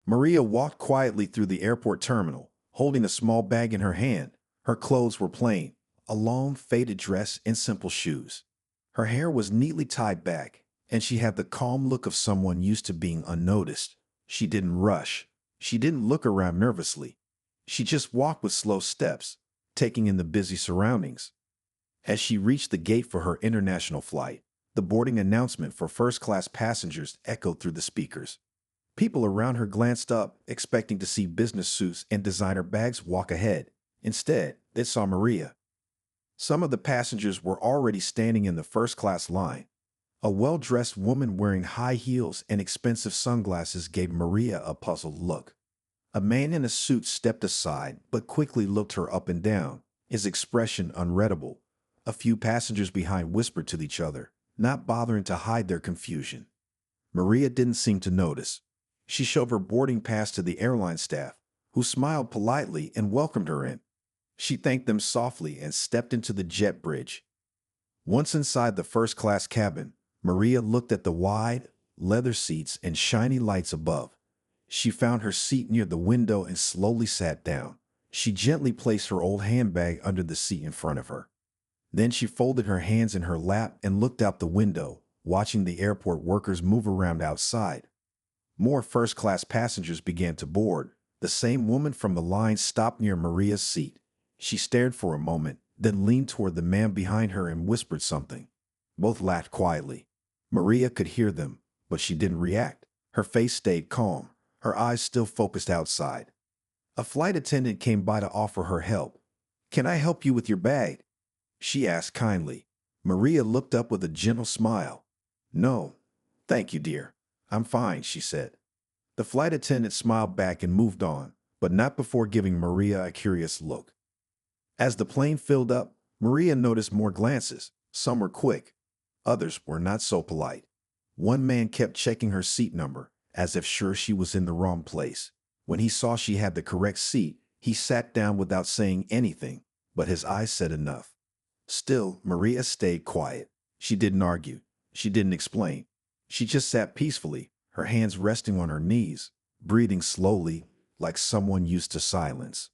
Maria walked quietly through the airport terminal, holding a small bag in her hand. Her clothes were plain, a long, faded dress and simple shoes. Her hair was neatly tied back, and she had the calm look of someone used to being unnoticed. She didn't rush. She didn't look around nervously. She just walked with slow steps, taking in the busy surroundings. As she reached the gate for her international flight, the boarding announcement for first-class passengers echoed through the speakers. People around her glanced up, expecting to see business suits and designer bags walk ahead. Instead, they saw Maria. Some of the passengers were already standing in the first-class line. A well-dressed woman wearing high heels and expensive sunglasses gave Maria a puzzled look. A man in a suit stepped aside but quickly looked her up and down, his expression unreadable. A few passengers behind whispered to each other, not bothering to hide their confusion. Maria didn't seem to notice. She showed her boarding pass to the airline staff, who smiled politely and welcomed her in. She thanked them softly and stepped into the jet bridge. Once inside the first-class cabin, Maria looked at the wide, leather seats and shiny lights above. She found her seat near the window and slowly sat down. She gently placed her old handbag under the seat in front of her. Then she folded her hands in her lap and looked out the window, watching the airport workers move around outside. More first-class passengers began to board. The same woman from the line stopped near Maria's seat. She stared for a moment, then leaned toward the man behind her and whispered something. Both laughed quietly. Maria could hear them, but she didn't react. Her face stayed calm, her eyes still focused outside. A flight attendant came by to offer her help. "Can I help you with your bag?" she asked kindly. Maria looked up with a gentle smile. "No, thank you, dear. I'm fine," she said. The flight attendant smiled back and moved on, but not before giving Maria a curious look. As the plane filled up, Maria noticed more glances. Some were quick. Others were not so polite. One man kept checking her seat number, as if sure she was in the wrong place. When he saw she had the correct seat, he sat down without saying anything, but his eyes said enough. Still, Maria stayed quiet. She didn't argue. She didn't explain. She just sat peacefully, her hands resting on her knees, breathing slowly, like someone used to silence.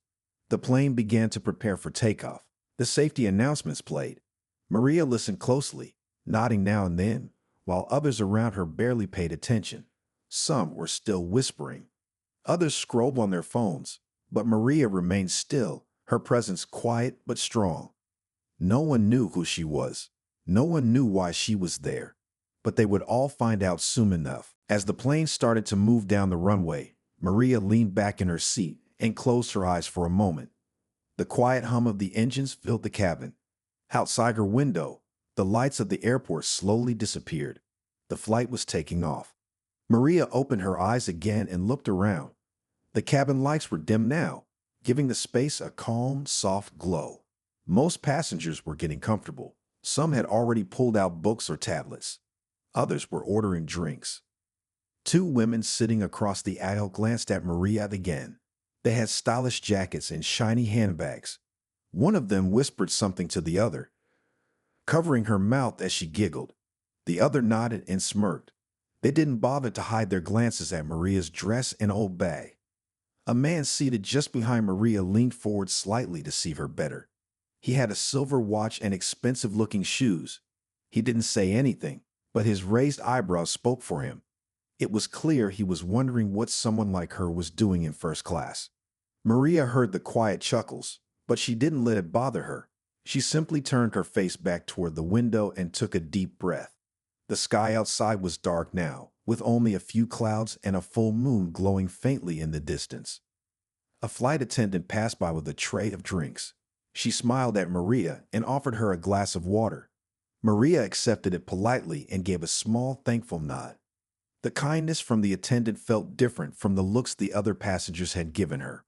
The plane began to prepare for takeoff. The safety announcements played. Maria listened closely, nodding now and then, while others around her barely paid attention. Some were still whispering. Others scrolled on their phones, but Maria remained still, her presence quiet but strong. No one knew who she was. No one knew why she was there. But they would all find out soon enough. As the plane started to move down the runway, Maria leaned back in her seat and closed her eyes for a moment. The quiet hum of the engines filled the cabin. Outside her window, the lights of the airport slowly disappeared. The flight was taking off. Maria opened her eyes again and looked around. The cabin lights were dim now, giving the space a calm, soft glow. Most passengers were getting comfortable. Some had already pulled out books or tablets. Others were ordering drinks. Two women sitting across the aisle glanced at Maria again. They had stylish jackets and shiny handbags. One of them whispered something to the other, covering her mouth as she giggled. The other nodded and smirked. They didn't bother to hide their glances at Maria's dress and old bag. A man seated just behind Maria leaned forward slightly to see her better. He had a silver watch and expensive-looking shoes. He didn't say anything, but his raised eyebrows spoke for him. It was clear he was wondering what someone like her was doing in first class. Maria heard the quiet chuckles, but she didn't let it bother her. She simply turned her face back toward the window and took a deep breath. The sky outside was dark now, with only a few clouds and a full moon glowing faintly in the distance. A flight attendant passed by with a tray of drinks. She smiled at Maria and offered her a glass of water. Maria accepted it politely and gave a small, thankful nod. The kindness from the attendant felt different from the looks the other passengers had given her.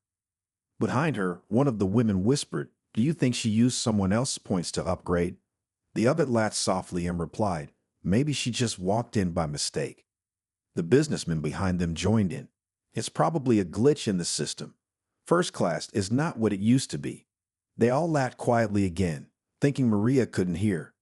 Behind her, one of the women whispered, "Do you think she used someone else's points to upgrade?" The other laughed softly and replied, "Maybe she just walked in by mistake." The businessman behind them joined in. "It's probably a glitch in the system. First class is not what it used to be." They all laughed quietly again, thinking Maria couldn't hear.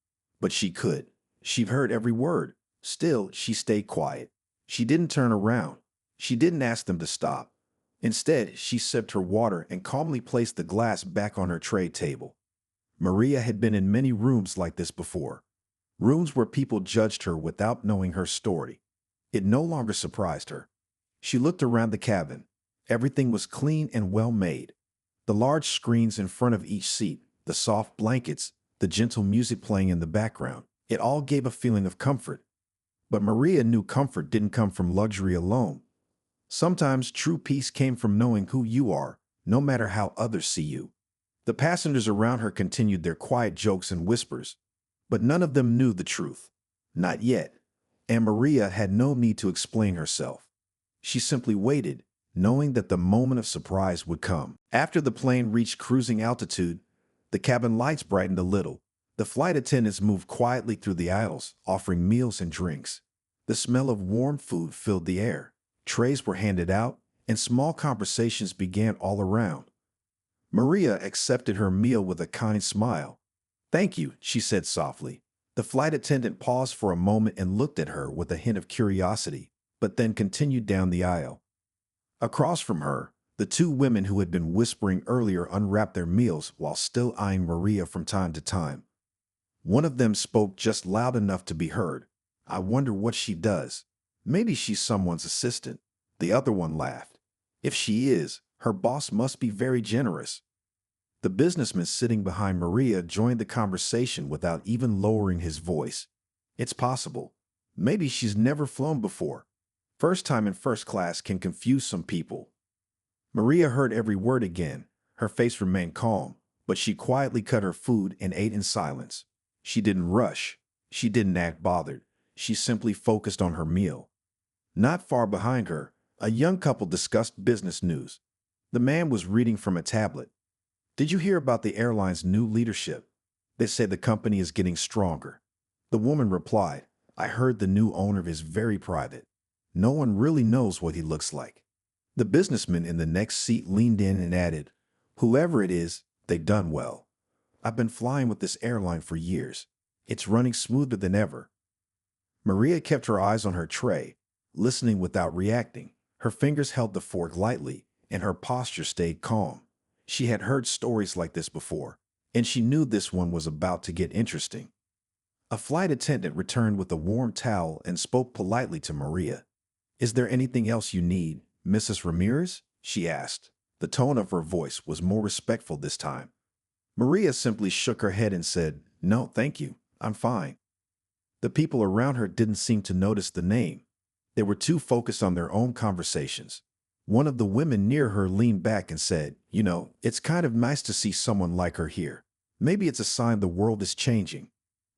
But she could. She heard every word. Still, she stayed quiet. She didn't turn around. She didn't ask them to stop. Instead, she sipped her water and calmly placed the glass back on her tray table. Maria had been in many rooms like this before, rooms where people judged her without knowing her story. It no longer surprised her. She looked around the cabin. Everything was clean and well made. The large screens in front of each seat, the soft blankets, the gentle music playing in the background, it all gave a feeling of comfort. But Maria knew comfort didn't come from luxury alone. Sometimes true peace came from knowing who you are, no matter how others see you. The passengers around her continued their quiet jokes and whispers, but none of them knew the truth. Not yet. And Maria had no need to explain herself. She simply waited, knowing that the moment of surprise would come. After the plane reached cruising altitude, the cabin lights brightened a little. The flight attendants moved quietly through the aisles, offering meals and drinks. The smell of warm food filled the air. Trays were handed out, and small conversations began all around. Maria accepted her meal with a kind smile. "Thank you," she said softly. The flight attendant paused for a moment and looked at her with a hint of curiosity, but then continued down the aisle. Across from her, the two women who had been whispering earlier unwrapped their meals while still eyeing Maria from time to time. One of them spoke just loud enough to be heard. "I wonder what she does. Maybe she's someone's assistant." The other one laughed. "If she is, her boss must be very generous." The businessman sitting behind Maria joined the conversation without even lowering his voice. "It's possible. Maybe she's never flown before. First time in first class can confuse some people." Maria heard every word again. Her face remained calm, but she quietly cut her food and ate in silence. She didn't rush. She didn't act bothered. She simply focused on her meal. Not far behind her, a young couple discussed business news. The man was reading from a tablet. "Did you hear about the airline's new leadership? They say the company is getting stronger." The woman replied, "I heard the new owner is very private. No one really knows what he looks like." The businessman in the next seat leaned in and added, "Whoever it is, they've done well. I've been flying with this airline for years. It's running smoother than ever." Maria kept her eyes on her tray, listening without reacting. Her fingers held the fork lightly, and her posture stayed calm. She had heard stories like this before, and she knew this one was about to get interesting. A flight attendant returned with a warm towel and spoke politely to Maria. "Is there anything else you need, Mrs. Ramirez?" she asked. The tone of her voice was more respectful this time. Maria simply shook her head and said, "No, thank you. I'm fine." The people around her didn't seem to notice the name. They were too focused on their own conversations. One of the women near her leaned back and said, "You know, it's kind of nice to see someone like her here. Maybe it's a sign the world is changing."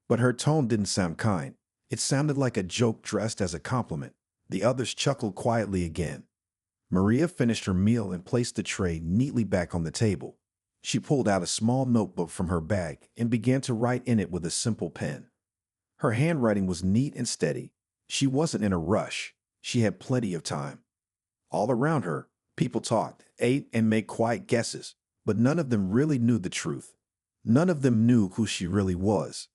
But her tone didn't sound kind. It sounded like a joke dressed as a compliment. The others chuckled quietly again. Maria finished her meal and placed the tray neatly back on the table. She pulled out a small notebook from her bag and began to write in it with a simple pen. Her handwriting was neat and steady. She wasn't in a rush. She had plenty of time. All around her, people talked, ate, and made quiet guesses, but none of them really knew the truth. None of them knew who she really was.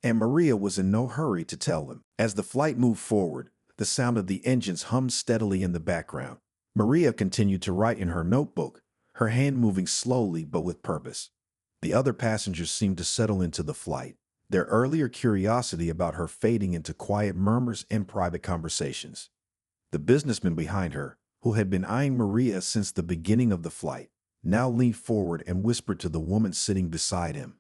And Maria was in no hurry to tell them. As the flight moved forward, the sound of the engines hummed steadily in the background. Maria continued to write in her notebook, her hand moving slowly but with purpose. The other passengers seemed to settle into the flight, their earlier curiosity about her fading into quiet murmurs and private conversations. The businessman behind her, who had been eyeing Maria since the beginning of the flight, now leaned forward and whispered to the woman sitting beside him,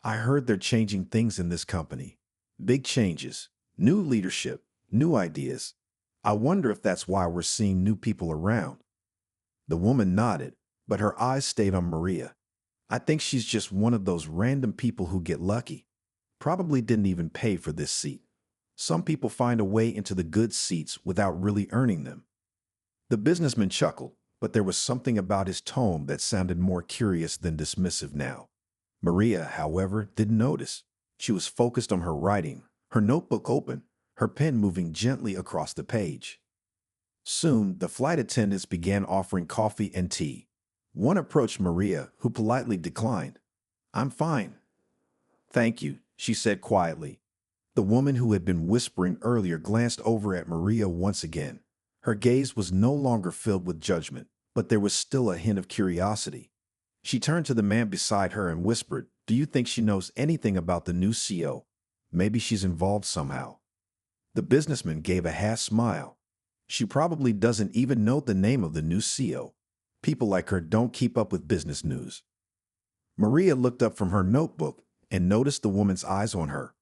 "I heard they're changing things in this company. Big changes, new leadership, new ideas. I wonder if that's why we're seeing new people around." The woman nodded, but her eyes stayed on Maria. "I think she's just one of those random people who get lucky. Probably didn't even pay for this seat. Some people find a way into the good seats without really earning them." The businessman chuckled, but there was something about his tone that sounded more curious than dismissive now. Maria, however, didn't notice. She was focused on her writing, her notebook open, her pen moving gently across the page. Soon, the flight attendants began offering coffee and tea. One approached Maria, who politely declined. "I'm fine. Thank you," she said quietly. The woman who had been whispering earlier glanced over at Maria once again. Her gaze was no longer filled with judgment, but there was still a hint of curiosity. She turned to the man beside her and whispered, "Do you think she knows anything about the new CEO? Maybe she's involved somehow." The businessman gave a half smile. "She probably doesn't even know the name of the new CEO. People like her don't keep up with business news." Maria looked up from her notebook and noticed the woman's eyes on her.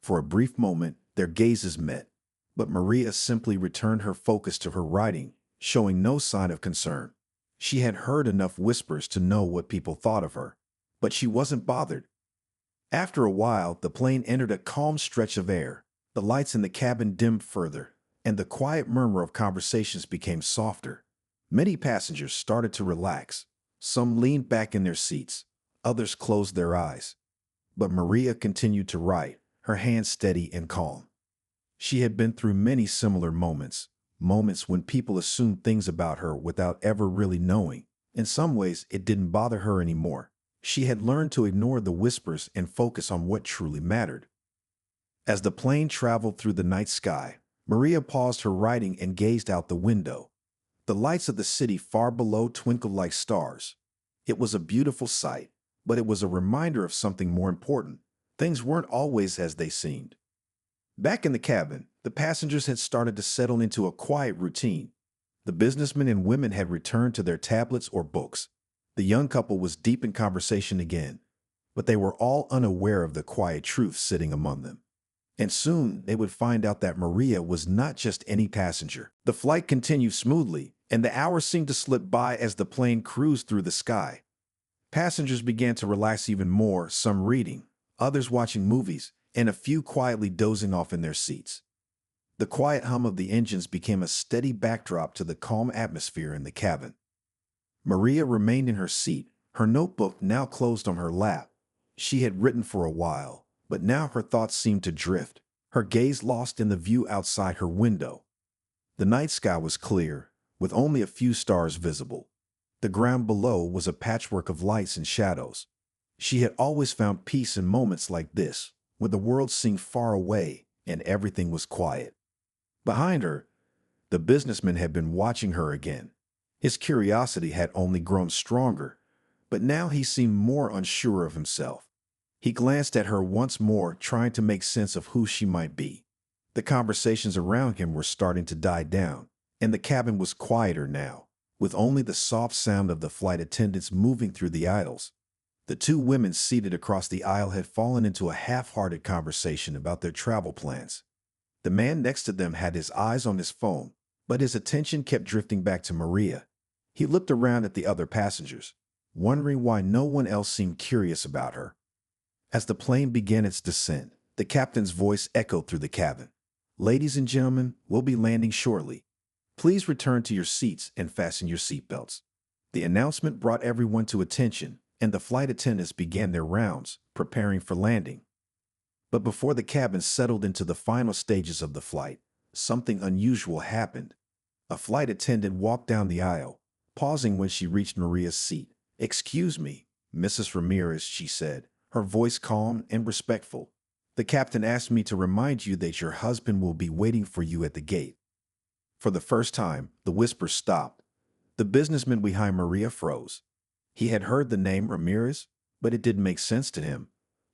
For a brief moment, their gazes met, but Maria simply returned her focus to her writing, showing no sign of concern. She had heard enough whispers to know what people thought of her, but she wasn't bothered. After a while, the plane entered a calm stretch of air. The lights in the cabin dimmed further, and the quiet murmur of conversations became softer. Many passengers started to relax. Some leaned back in their seats. Others closed their eyes. But Maria continued to write, her hands steady and calm. She had been through many similar moments, moments when people assumed things about her without ever really knowing. In some ways, it didn't bother her anymore. She had learned to ignore the whispers and focus on what truly mattered. As the plane traveled through the night sky, Maria paused her writing and gazed out the window. The lights of the city far below twinkled like stars. It was a beautiful sight, but it was a reminder of something more important. Things weren't always as they seemed. Back in the cabin, the passengers had started to settle into a quiet routine. The businessmen and women had returned to their tablets or books. The young couple was deep in conversation again, but they were all unaware of the quiet truth sitting among them. And soon they would find out that Maria was not just any passenger. The flight continued smoothly, and the hours seemed to slip by as the plane cruised through the sky. Passengers began to relax even more, some reading, others watching movies, and a few quietly dozing off in their seats. The quiet hum of the engines became a steady backdrop to the calm atmosphere in the cabin. Maria remained in her seat, her notebook now closed on her lap. She had written for a while, but now her thoughts seemed to drift, her gaze lost in the view outside her window. The night sky was clear, with only a few stars visible. The ground below was a patchwork of lights and shadows. She had always found peace in moments like this, when the world seemed far away and everything was quiet. Behind her, the businessman had been watching her again. His curiosity had only grown stronger, but now he seemed more unsure of himself. He glanced at her once more, trying to make sense of who she might be. The conversations around him were starting to die down, and the cabin was quieter now, with only the soft sound of the flight attendants moving through the aisles. The two women seated across the aisle had fallen into a half-hearted conversation about their travel plans. The man next to them had his eyes on his phone, but his attention kept drifting back to Maria. He looked around at the other passengers, wondering why no one else seemed curious about her. As the plane began its descent, the captain's voice echoed through the cabin. "Ladies and gentlemen, we'll be landing shortly. Please return to your seats and fasten your seatbelts." The announcement brought everyone to attention, and the flight attendants began their rounds, preparing for landing. But before the cabin settled into the final stages of the flight, something unusual happened. A flight attendant walked down the aisle, pausing when she reached Maria's seat. "Excuse me, Mrs. Ramirez," she said, her voice calm and respectful. "The captain asked me to remind you that your husband will be waiting for you at the gate." For the first time, the whisper stopped. The businessman behind Maria froze. He had heard the name Ramirez, but it didn't make sense to him.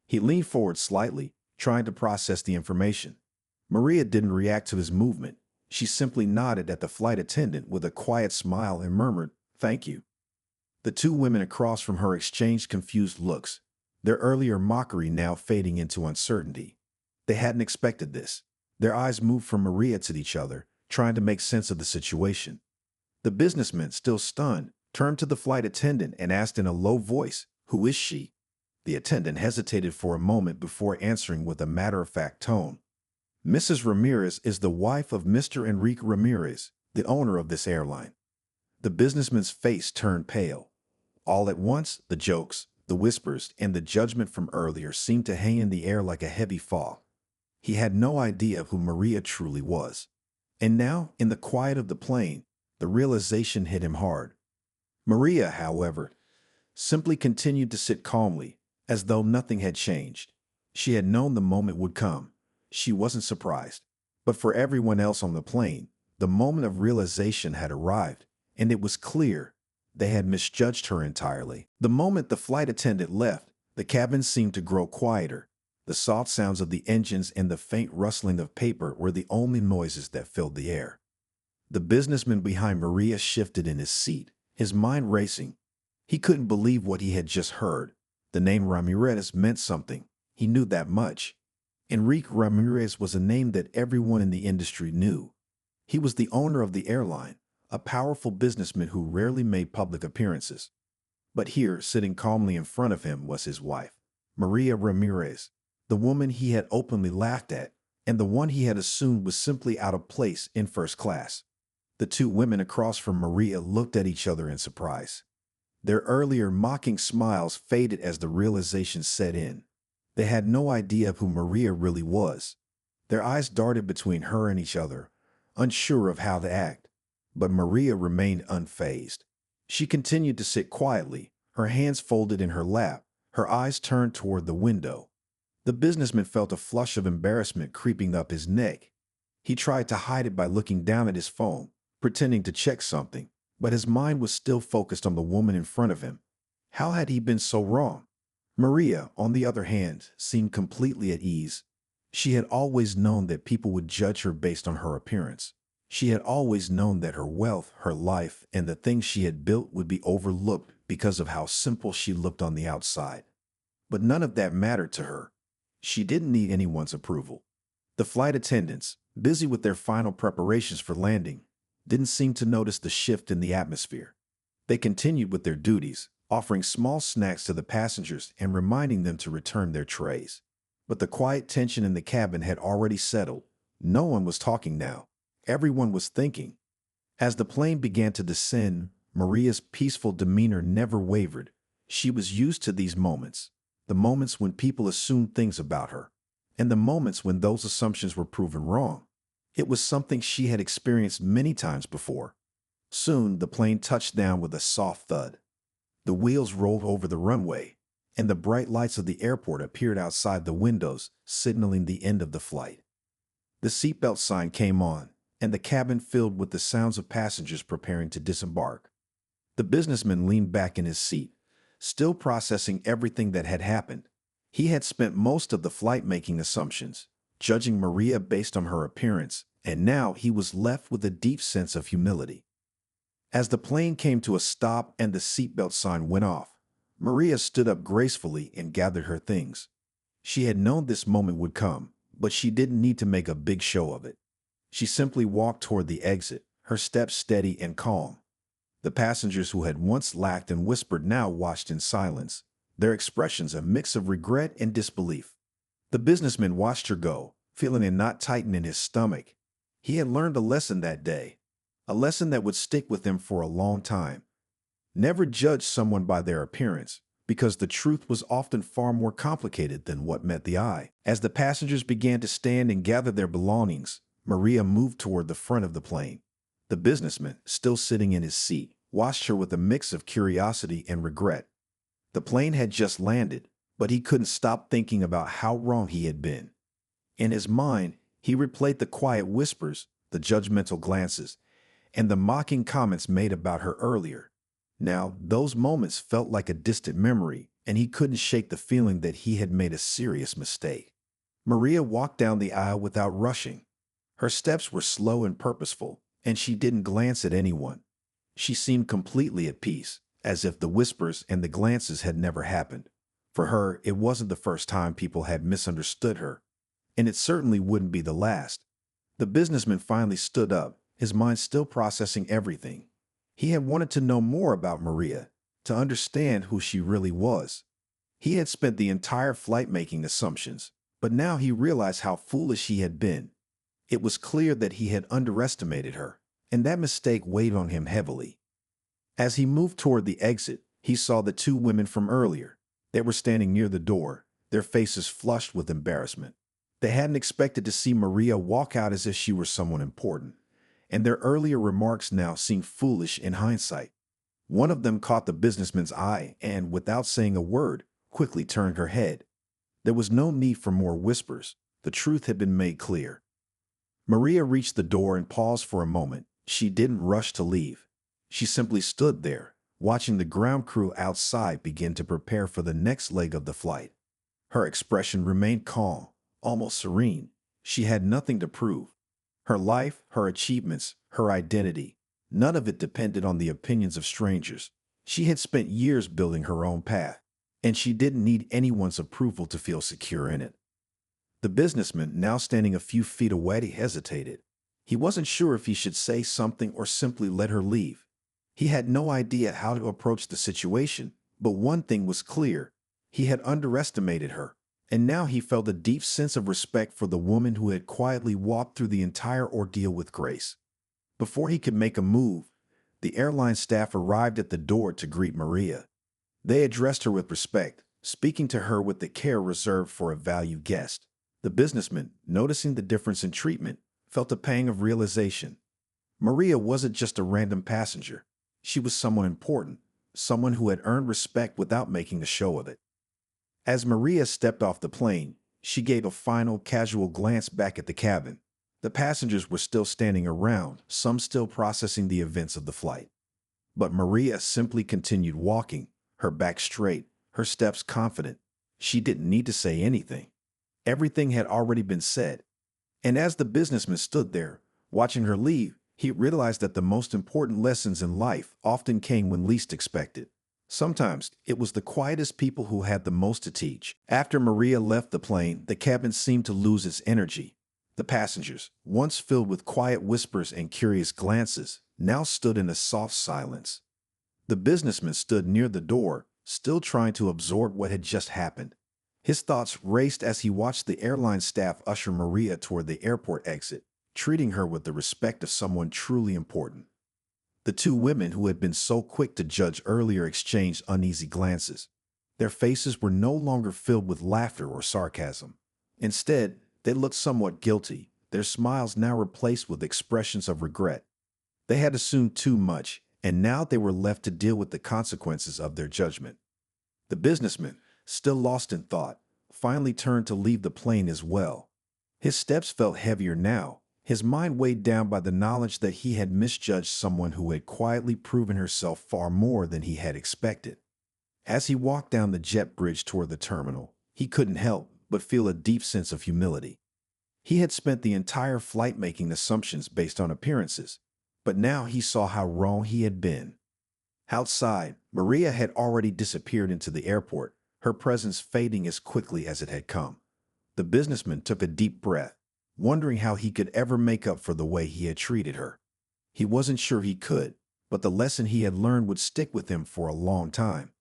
He leaned forward slightly, trying to process the information. Maria didn't react to his movement. She simply nodded at the flight attendant with a quiet smile and murmured, "Thank you." The two women across from her exchanged confused looks, their earlier mockery now fading into uncertainty. They hadn't expected this. Their eyes moved from Maria to each other, trying to make sense of the situation. The businessman, still stunned, turned to the flight attendant and asked in a low voice, "Who is she?" The attendant hesitated for a moment before answering with a matter-of-fact tone. "Mrs. Ramirez is the wife of Mr. Enrique Ramirez, the owner of this airline." The businessman's face turned pale. All at once, the jokes, the whispers, and the judgment from earlier seemed to hang in the air like a heavy fog. He had no idea who Maria truly was. And now, in the quiet of the plane, the realization hit him hard. Maria, however, simply continued to sit calmly, as though nothing had changed. She had known the moment would come. She wasn't surprised. But for everyone else on the plane, The moment of realization had arrived, and it was clear they had misjudged her entirely. The moment the flight attendant left, the cabin seemed to grow quieter. The soft sounds of the engines and the faint rustling of paper were the only noises that filled the air. The businessman behind Maria shifted in his seat, his mind racing. He couldn't believe what he had just heard. The name Ramirez meant something. He knew that much. Enrique Ramirez was a name that everyone in the industry knew. He was the owner of the airline, a powerful businessman who rarely made public appearances. But here, sitting calmly in front of him, was his wife, Maria Ramirez, the woman he had openly laughed at, and the one he had assumed was simply out of place in first class. The two women across from Maria looked at each other in surprise. Their earlier mocking smiles faded as the realization set in. They had no idea of who Maria really was. Their eyes darted between her and each other, unsure of how to act. But Maria remained unfazed. She continued to sit quietly, her hands folded in her lap, her eyes turned toward the window. The businessman felt a flush of embarrassment creeping up his neck. He tried to hide it by looking down at his phone, pretending to check something, but his mind was still focused on the woman in front of him. How had he been so wrong? Maria, on the other hand, seemed completely at ease. She had always known that people would judge her based on her appearance. She had always known that her wealth, her life, and the things she had built would be overlooked because of how simple she looked on the outside. But none of that mattered to her. She didn't need anyone's approval. The flight attendants, busy with their final preparations for landing, didn't seem to notice the shift in the atmosphere. They continued with their duties, offering small snacks to the passengers and reminding them to return their trays. But the quiet tension in the cabin had already settled. No one was talking now. Everyone was thinking. As the plane began to descend, Maria's peaceful demeanor never wavered. She was used to these moments, the moments when people assumed things about her, and the moments when those assumptions were proven wrong. It was something she had experienced many times before. Soon, the plane touched down with a soft thud. The wheels rolled over the runway, and the bright lights of the airport appeared outside the windows, signaling the end of the flight. The seatbelt sign came on, and the cabin filled with the sounds of passengers preparing to disembark. The businessman leaned back in his seat, still processing everything that had happened. He had spent most of the flight making assumptions, judging Maria based on her appearance, and now he was left with a deep sense of humility. As the plane came to a stop and the seatbelt sign went off, Maria stood up gracefully and gathered her things. She had known this moment would come, but she didn't need to make a big show of it. She simply walked toward the exit, her steps steady and calm. The passengers who had once laughed and whispered now watched in silence, their expressions a mix of regret and disbelief. The businessman watched her go, feeling a knot tighten in his stomach. He had learned a lesson that day, a lesson that would stick with him for a long time. Never judge someone by their appearance, because the truth was often far more complicated than what met the eye. As the passengers began to stand and gather their belongings, Maria moved toward the front of the plane. The businessman, still sitting in his seat, watched her with a mix of curiosity and regret. The plane had just landed, but he couldn't stop thinking about how wrong he had been. In his mind, he replayed the quiet whispers, the judgmental glances, and the mocking comments made about her earlier. Now, those moments felt like a distant memory, and he couldn't shake the feeling that he had made a serious mistake. Maria walked down the aisle without rushing. Her steps were slow and purposeful, and she didn't glance at anyone. She seemed completely at peace, as if the whispers and the glances had never happened. For her, it wasn't the first time people had misunderstood her, and it certainly wouldn't be the last. The businessman finally stood up, his mind still processing everything. He had wanted to know more about Maria, to understand who she really was. He had spent the entire flight making assumptions, but now he realized how foolish he had been. It was clear that he had underestimated her, and that mistake weighed on him heavily. As he moved toward the exit, he saw the two women from earlier. They were standing near the door, their faces flushed with embarrassment. They hadn't expected to see Maria walk out as if she were someone important, and their earlier remarks now seemed foolish in hindsight. One of them caught the businessman's eye and, without saying a word, quickly turned her head. There was no need for more whispers. The truth had been made clear. Maria reached the door and paused for a moment. She didn't rush to leave. She simply stood there, watching the ground crew outside begin to prepare for the next leg of the flight. Her expression remained calm, almost serene. She had nothing to prove. Her life, her achievements, her identity, none of it depended on the opinions of strangers. She had spent years building her own path, and she didn't need anyone's approval to feel secure in it. The businessman, now standing a few feet away, hesitated. He wasn't sure if he should say something or simply let her leave. He had no idea how to approach the situation, but one thing was clear. He had underestimated her, and now he felt a deep sense of respect for the woman who had quietly walked through the entire ordeal with grace. Before he could make a move, the airline staff arrived at the door to greet Maria. They addressed her with respect, speaking to her with the care reserved for a valued guest. The businessman, noticing the difference in treatment, felt a pang of realization. Maria wasn't just a random passenger. She was someone important, someone who had earned respect without making a show of it. As Maria stepped off the plane, she gave a final, casual glance back at the cabin. The passengers were still standing around, some still processing the events of the flight. But Maria simply continued walking, her back straight, her steps confident. She didn't need to say anything. Everything had already been said. And as the businessman stood there, watching her leave, he realized that the most important lessons in life often came when least expected. Sometimes it was the quietest people who had the most to teach. After Maria left the plane, the cabin seemed to lose its energy. The passengers, once filled with quiet whispers and curious glances, now stood in a soft silence. The businessman stood near the door, still trying to absorb what had just happened. His thoughts raced as he watched the airline staff usher Maria toward the airport exit, treating her with the respect of someone truly important. The two women who had been so quick to judge earlier exchanged uneasy glances. Their faces were no longer filled with laughter or sarcasm. Instead, they looked somewhat guilty, their smiles now replaced with expressions of regret. They had assumed too much, and now they were left to deal with the consequences of their judgment. The businessman, still lost in thought, finally turned to leave the plane as well. His steps felt heavier now, his mind weighed down by the knowledge that he had misjudged someone who had quietly proven herself far more than he had expected. As he walked down the jet bridge toward the terminal, he couldn't help but feel a deep sense of humility. He had spent the entire flight making assumptions based on appearances, but now he saw how wrong he had been. Outside, Maria had already disappeared into the airport, her presence fading as quickly as it had come. The businessman took a deep breath, wondering how he could ever make up for the way he had treated her. He wasn't sure he could, but the lesson he had learned would stick with him for a long time.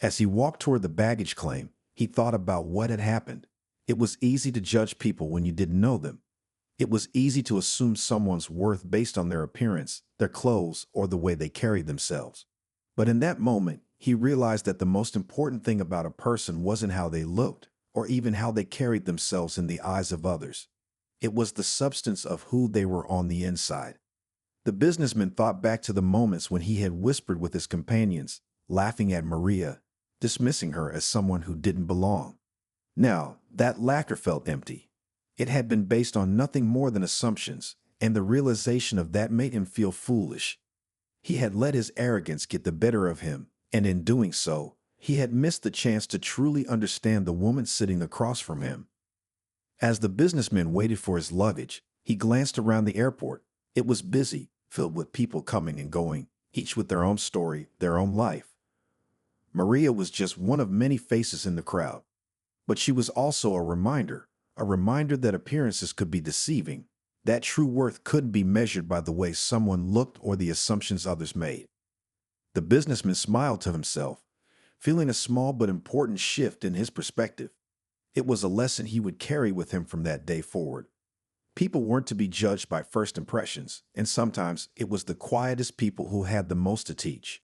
As he walked toward the baggage claim, he thought about what had happened. It was easy to judge people when you didn't know them. It was easy to assume someone's worth based on their appearance, their clothes, or the way they carried themselves. But in that moment, he realized that the most important thing about a person wasn't how they looked, or even how they carried themselves in the eyes of others. It was the substance of who they were on the inside. The businessman thought back to the moments when he had whispered with his companions, laughing at Maria, dismissing her as someone who didn't belong. Now, that laughter felt empty. It had been based on nothing more than assumptions, and the realization of that made him feel foolish. He had let his arrogance get the better of him, and in doing so, he had missed the chance to truly understand the woman sitting across from him. As the businessman waited for his luggage, he glanced around the airport. It was busy, filled with people coming and going, each with their own story, their own life. Maria was just one of many faces in the crowd. But she was also a reminder that appearances could be deceiving, that true worth couldn't be measured by the way someone looked or the assumptions others made. The businessman smiled to himself, feeling a small but important shift in his perspective. It was a lesson he would carry with him from that day forward. People weren't to be judged by first impressions, and sometimes it was the quietest people who had the most to teach.